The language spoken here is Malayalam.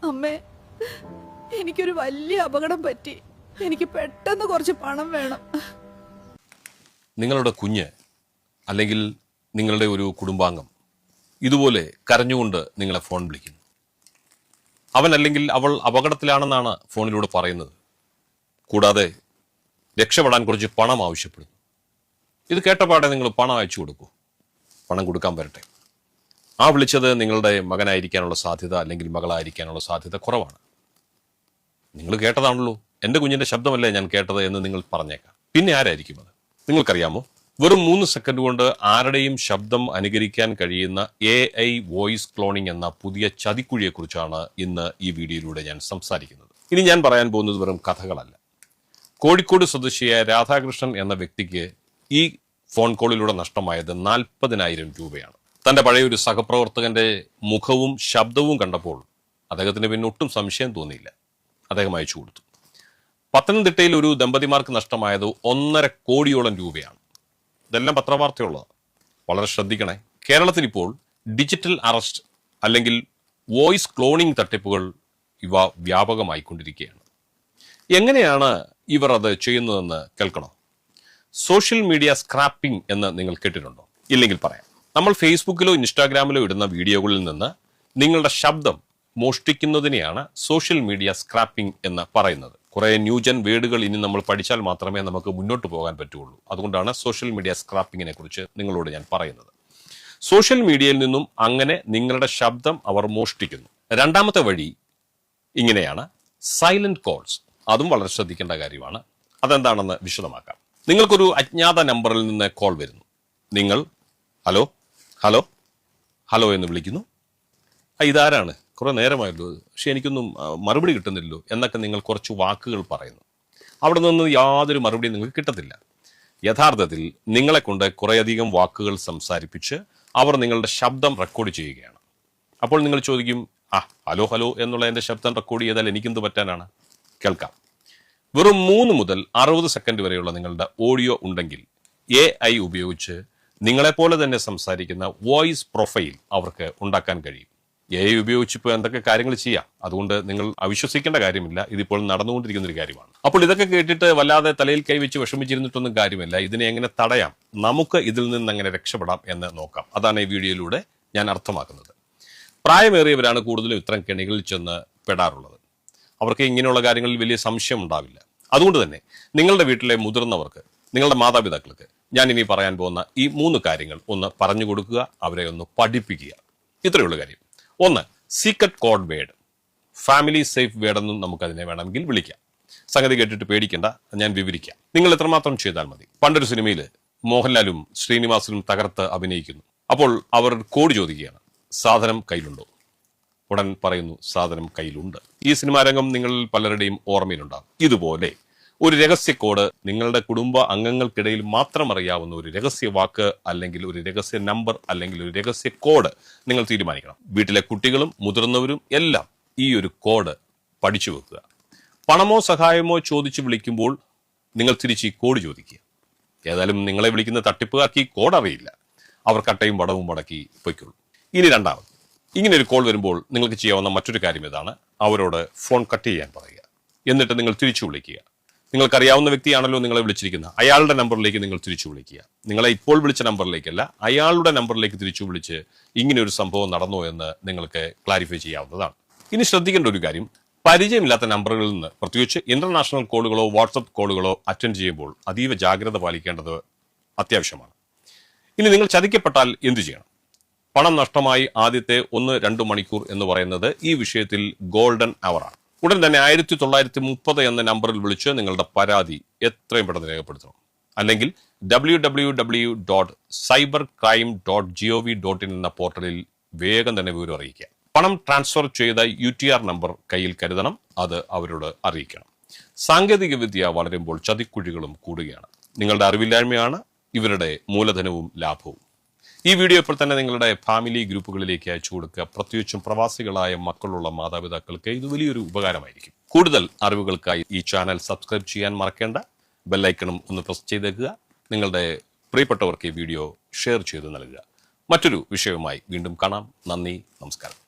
അമ്മേ, എനിക്കൊരു വലിയ അപകടം പറ്റി. എനിക്ക് പെട്ടെന്ന് കുറച്ച് പണം വേണം. നിങ്ങളുടെ കുഞ്ഞ് അല്ലെങ്കിൽ നിങ്ങളുടെ ഒരു കുടുംബാംഗം ഇതുപോലെ കരഞ്ഞുകൊണ്ട് നിങ്ങളെ ഫോൺ വിളിക്കുന്നു. അവൻ അല്ലെങ്കിൽ അവൾ അപകടത്തിലാണെന്നാണ് ഫോണിലൂടെ പറയുന്നത്. കൂടാതെ രക്ഷപ്പെടാൻ കുറച്ച് പണം ആവശ്യപ്പെടുന്നു. ഇത് കേട്ടപാടെ നിങ്ങൾ പണം അയച്ചു കൊടുക്കൂ. പണം കൊടുക്കാൻ വരട്ടെ. ആ വിളിച്ചത് നിങ്ങളുടെ മകനായിരിക്കാനുള്ള സാധ്യത അല്ലെങ്കിൽ മകളായിരിക്കാനുള്ള സാധ്യത കുറവാണ്. നിങ്ങൾ കേട്ടതാണല്ലോ, എൻ്റെ കുഞ്ഞിൻ്റെ ശബ്ദമല്ലേ ഞാൻ കേട്ടത് എന്ന് നിങ്ങൾ പറഞ്ഞേക്കാം. പിന്നെ ആരായിരിക്കും അത്? നിങ്ങൾക്കറിയാമോ, വെറും 3 സെക്കൻഡ് കൊണ്ട് ആരുടെയും ശബ്ദം അനുകരിക്കാൻ കഴിയുന്ന AI വോയിസ് ക്ലോണിംഗ് എന്ന പുതിയ ചതിക്കുഴിയെക്കുറിച്ചാണ് ഇന്ന് ഈ വീഡിയോയിലൂടെ ഞാൻ സംസാരിക്കുന്നത്. ഇനി ഞാൻ പറയാൻ പോകുന്നത് വെറും കഥകളല്ല. കോഴിക്കോട് സ്വദേശിയായ രാധാകൃഷ്ണൻ എന്ന വ്യക്തിക്ക് ഈ ഫോൺ കോളിലൂടെ നഷ്ടമായത് 40,000 രൂപയാണ്. തന്റെ പഴയ ഒരു സഹപ്രവർത്തകന്റെ മുഖവും ശബ്ദവും കണ്ടപ്പോൾ അദ്ദേഹത്തിന് പിന്നെ ഒട്ടും സംശയം തോന്നിയില്ല. അദ്ദേഹം അയച്ചു കൊടുത്തു. പത്തനംതിട്ടയിൽ ഒരു ദമ്പതിമാർക്ക് നഷ്ടമായത് 1.5 കോടിയോളം രൂപയാണ്. ഇതെല്ലാം പത്രവാർത്തയുള്ളതാണ്. വളരെ ശ്രദ്ധിക്കണേ. കേരളത്തിൽ ഇപ്പോൾ ഡിജിറ്റൽ അറസ്റ്റ് അല്ലെങ്കിൽ വോയിസ് ക്ലോണിംഗ് തട്ടിപ്പുകൾ ഇവ വ്യാപകമായിക്കൊണ്ടിരിക്കുകയാണ്. എങ്ങനെയാണ് ഇവർ അത് ചെയ്യുന്നതെന്ന് കേൾക്കണോ? സോഷ്യൽ മീഡിയ സ്ക്രാപ്പിംഗ് എന്ന് നിങ്ങൾ കേട്ടിട്ടുണ്ടോ? ഇല്ലെങ്കിൽ പറയാം. നമ്മൾ ഫേസ്ബുക്കിലോ ഇൻസ്റ്റാഗ്രാമിലോ ഇടുന്ന വീഡിയോകളിൽ നിന്ന് നിങ്ങളുടെ ശബ്ദം മോഷ്ടിക്കുന്നതിനെയാണ് സോഷ്യൽ മീഡിയ സ്ക്രാപ്പിംഗ് എന്ന് പറയുന്നത്. കുറെ ന്യൂജൻ വേർഡുകൾ ഇനി നമ്മൾ പഠിച്ചാൽ മാത്രമേ നമുക്ക് മുന്നോട്ട് പോകാൻ പറ്റുള്ളൂ. അതുകൊണ്ടാണ് സോഷ്യൽ മീഡിയ സ്ക്രാപ്പിങ്ങിനെ കുറിച്ച് നിങ്ങളോട് ഞാൻ പറയുന്നത്. സോഷ്യൽ മീഡിയയിൽ നിന്നും അങ്ങനെ നിങ്ങളുടെ ശബ്ദം അവർ മോഷ്ടിക്കുന്നു. രണ്ടാമത്തെ വഴി ഇങ്ങനെയാണ്, സൈലന്റ് കോൾസ്. അതും വളരെ ശ്രദ്ധിക്കേണ്ട കാര്യമാണ്. അതെന്താണെന്ന് വിശദമാക്കാം. നിങ്ങൾക്കൊരു അജ്ഞാത നമ്പറിൽ നിന്ന് കോൾ വരുന്നു. നിങ്ങൾ ഹലോ ഹലോ ഹലോ എന്ന് വിളിക്കുന്നു. ഇതാരാണ്? കുറെ നേരമായല്ലോ, പക്ഷെ എനിക്കൊന്നും മറുപടി കിട്ടുന്നില്ലല്ലോ എന്നൊക്കെ നിങ്ങൾ കുറച്ച് വാക്കുകൾ പറയുന്നു. അവിടെ നിന്ന് യാതൊരു മറുപടിയും നിങ്ങൾക്ക് കിട്ടത്തില്ല. യഥാർത്ഥത്തിൽ നിങ്ങളെ കൊണ്ട് കുറേയധികം വാക്കുകൾ സംസാരിപ്പിച്ച് അവർ നിങ്ങളുടെ ശബ്ദം റെക്കോർഡ് ചെയ്യുകയാണ്. അപ്പോൾ നിങ്ങൾ ചോദിക്കും, ഹലോ ഹലോ എന്നുള്ള എൻ്റെ ശബ്ദം റെക്കോർഡ് ചെയ്താൽ എനിക്കെന്ത് പറ്റാനാണ്? കേൾക്കാം. വെറും 3 മുതൽ 60 സെക്കൻഡ് വരെയുള്ള നിങ്ങളുടെ ഓഡിയോ ഉണ്ടെങ്കിൽ AI ഉപയോഗിച്ച് നിങ്ങളെപ്പോലെ തന്നെ സംസാരിക്കുന്ന വോയിസ് പ്രൊഫൈൽ അവർക്ക് ഉണ്ടാക്കാൻ കഴിയും. AI ഉപയോഗിച്ച് ഇപ്പോൾ എന്തൊക്കെ കാര്യങ്ങൾ ചെയ്യാം. അതുകൊണ്ട് നിങ്ങൾ അവിശ്വസിക്കേണ്ട കാര്യമില്ല. ഇതിപ്പോൾ നടന്നുകൊണ്ടിരിക്കുന്ന ഒരു കാര്യമാണ്. അപ്പോൾ ഇതൊക്കെ കേട്ടിട്ട് വല്ലാതെ തലയിൽ കൈവച്ച് വിഷമിച്ചിരുന്നിട്ടൊന്നും കാര്യമില്ല. ഇതിനെ എങ്ങനെ തടയാം, നമുക്ക് ഇതിൽ നിന്ന് എങ്ങനെ രക്ഷപ്പെടാം എന്ന് നോക്കാം. അതാണ് ഈ വീഡിയോയിലൂടെ ഞാൻ അർത്ഥമാക്കുന്നത്. പ്രായമേറിയവരാണ് കൂടുതലും ഇത്തരം കെണികളിൽ ചെന്ന് പെടാറുള്ളത്. അവർക്ക് ഇങ്ങനെയുള്ള കാര്യങ്ങളിൽ വലിയ സംശയം ഉണ്ടാവില്ല. അതുകൊണ്ട് തന്നെ നിങ്ങളുടെ വീട്ടിലെ മുതിർന്നവർക്ക്, നിങ്ങളുടെ മാതാപിതാക്കൾക്ക് ഞാൻ ഇനി പറയാൻ പോകുന്ന ഈ 3 കാര്യങ്ങൾ ഒന്ന് പറഞ്ഞു കൊടുക്കുക, അവരെ ഒന്ന് പഠിപ്പിക്കുക. ഇത്രയുള്ള കാര്യം. 1, secret code word. Family safe word എന്നും നമുക്കതിനെ വേണമെങ്കിൽ വിളിക്കാം. സംഗതി കേട്ടിട്ട് പേടിക്കേണ്ട, ഞാൻ വിവരിക്കാം. നിങ്ങൾ എത്രമാത്രം ചെയ്താൽ മതി. പണ്ടൊരു സിനിമയിൽ മോഹൻലാലും ശ്രീനിവാസനും തകർത്ത് അഭിനയിക്കുന്നു. അപ്പോൾ അവർ കോഡ് ചോദിക്കുകയാണ്, സാധനം കയ്യിലുണ്ടോ? ഉടൻ പറയുന്നു, സാധനം കയ്യിലുണ്ട്. ഈ സിനിമാ രംഗം നിങ്ങളിൽ പലരുടെയും ഓർമ്മയിലുണ്ടാകും. ഇതുപോലെ ഒരു രഹസ്യ കോഡ്, നിങ്ങളുടെ കുടുംബ അംഗങ്ങൾക്കിടയിൽ മാത്രം അറിയാവുന്ന ഒരു രഹസ്യ വാക്ക് അല്ലെങ്കിൽ ഒരു രഹസ്യ നമ്പർ അല്ലെങ്കിൽ ഒരു രഹസ്യ കോഡ് നിങ്ങൾ തീരുമാനിക്കണം. വീട്ടിലെ കുട്ടികളും മുതിർന്നവരും എല്ലാം ഈ ഒരു കോഡ് പഠിച്ചു വെക്കുക. പണമോ സഹായമോ ചോദിച്ചു വിളിക്കുമ്പോൾ നിങ്ങൾ തിരിച്ച് ഈ കോഡ് ചോദിക്കുക. ഏതായാലും നിങ്ങളെ വിളിക്കുന്ന തട്ടിപ്പുകാർക്ക് ഈ കോഡ് അറിയില്ല. അവർ കട്ടയും പടവും മുടക്കി പൊയ്ക്കുള്ളൂ. ഇനി രണ്ടാമത്, ഇങ്ങനെ ഒരു കോൾ വരുമ്പോൾ നിങ്ങൾക്ക് ചെയ്യാവുന്ന മറ്റൊരു കാര്യം ഇതാണ്. അവരോട് ഫോൺ കട്ട് ചെയ്യാൻ പറയുക. എന്നിട്ട് നിങ്ങൾ തിരിച്ചു വിളിക്കുക. നിങ്ങൾക്കറിയാവുന്ന വ്യക്തിയാണല്ലോ നിങ്ങളെ വിളിച്ചിരിക്കുന്നത്, അയാളുടെ നമ്പറിലേക്ക് നിങ്ങൾ തിരിച്ചു വിളിക്കുക. നിങ്ങളെ ഇപ്പോൾ വിളിച്ച നമ്പറിലേക്കല്ല, അയാളുടെ നമ്പറിലേക്ക് തിരിച്ചു വിളിച്ച് ഇങ്ങനെ ഒരു സംഭവം നടന്നോ എന്ന് നിങ്ങൾക്ക് ക്ലാരിഫൈ ചെയ്യാവുന്നതാണ്. ഇനി ശ്രദ്ധിക്കേണ്ട ഒരു കാര്യം, പരിചയമില്ലാത്ത നമ്പറുകളിൽ നിന്ന് പ്രത്യേകിച്ച് ഇന്റർനാഷണൽ കോളുകളോ വാട്സപ്പ് കോളുകളോ അറ്റൻഡ് ചെയ്യുമ്പോൾ അതീവ ജാഗ്രത പാലിക്കേണ്ടത് അത്യാവശ്യമാണ്. ഇനി നിങ്ങൾ ചതിക്കപ്പെട്ടാൽ എന്തു ചെയ്യണം? പണം നഷ്ടമായി ആദ്യത്തെ 1-2 മണിക്കൂർ എന്ന് പറയുന്നത് ഈ വിഷയത്തിൽ ഗോൾഡൻ അവറാണ്. ഉടൻ തന്നെ 1930 എന്ന നമ്പറിൽ വിളിച്ച് നിങ്ങളുടെ പരാതി എത്രയും പെട്ടെന്ന് രേഖപ്പെടുത്തണം. അല്ലെങ്കിൽ www.cybercrime.gov.in എന്ന പോർട്ടലിൽ വേഗം തന്നെ വിവരം അറിയിക്കുക. പണം ട്രാൻസ്ഫർ ചെയ്ത UTR നമ്പർ കയ്യിൽ കരുതണം. അത് അവരോട് അറിയിക്കണം. സാങ്കേതിക വിദ്യ വളരുമ്പോൾ ചതിക്കുഴികളും കൂടുകയാണ്. നിങ്ങളുടെ അറിവില്ലായ്മയാണ് ഇവരുടെ മൂലധനവും ലാഭവും. ഈ വീഡിയോ ഇപ്പോൾ തന്നെ നിങ്ങളുടെ ഫാമിലി ഗ്രൂപ്പുകളിലേക്ക് അയച്ചു കൊടുക്കുക. പ്രത്യേകിച്ചും പ്രവാസികളായ മക്കളുള്ള മാതാപിതാക്കൾക്ക് ഇത് വലിയൊരു ഉപകാരമായിരിക്കും. കൂടുതൽ അറിവുകൾക്കായി ഈ ചാനൽ സബ്സ്ക്രൈബ് ചെയ്യാൻ മറക്കേണ്ട. ബെല്ലൈക്കണും ഒന്ന് പ്രസ് ചെയ്തേക്കുക. നിങ്ങളുടെ പ്രിയപ്പെട്ടവർക്ക് ഈ വീഡിയോ ഷെയർ ചെയ്ത് നൽകുക. മറ്റൊരു വിഷയവുമായി വീണ്ടും കാണാം. നന്ദി, നമസ്കാരം.